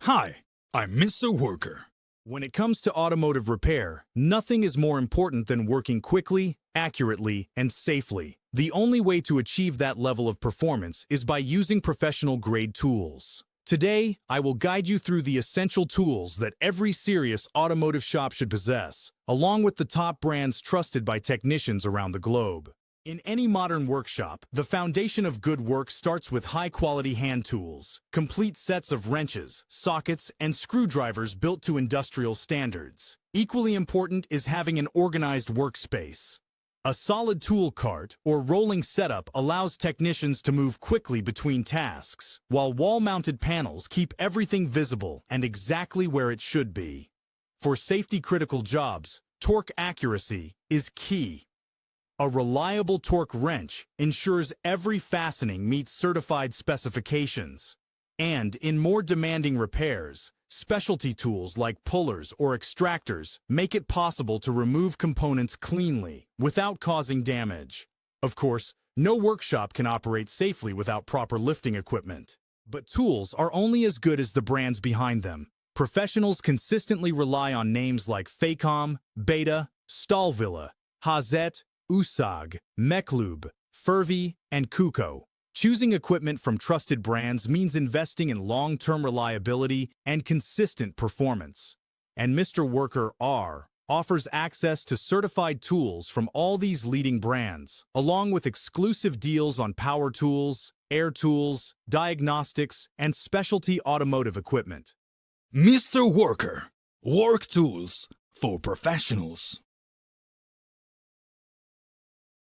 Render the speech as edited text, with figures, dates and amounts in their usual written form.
Hi, I'm Mr. Worker. When it comes to automotive repair, nothing is more important than working quickly, accurately, and safely. The only way to achieve that level of performance is by using professional-grade tools. Today, I will guide you through the essential tools that every serious automotive shop should possess, along with the top brands trusted by technicians around the globe. In any modern workshop, the foundation of good work starts with high-quality hand tools, complete sets of wrenches, sockets, and screwdrivers built to industrial standards. Equally important is having an organized workspace. A solid tool cart or rolling setup allows technicians to move quickly between tasks, while wall-mounted panels keep everything visible and exactly where it should be. For safety-critical jobs, torque accuracy is key. A reliable torque wrench ensures every fastening meets certified specifications. And in more demanding repairs, specialty tools like pullers or extractors make it possible to remove components cleanly without causing damage. Of course, no workshop can operate safely without proper lifting equipment. But tools are only as good as the brands behind them. Professionals consistently rely on names like Facom, Beta, Stahlvilla, Hazet, Usag, Meklub, Furvy, and Kuko. Choosing equipment from trusted brands means investing in long-term reliability and consistent performance. And Mr. Worker R offers access to certified tools from all these leading brands, along with exclusive deals on power tools, air tools, diagnostics, and specialty automotive equipment. Mr. Worker, work tools for professionals.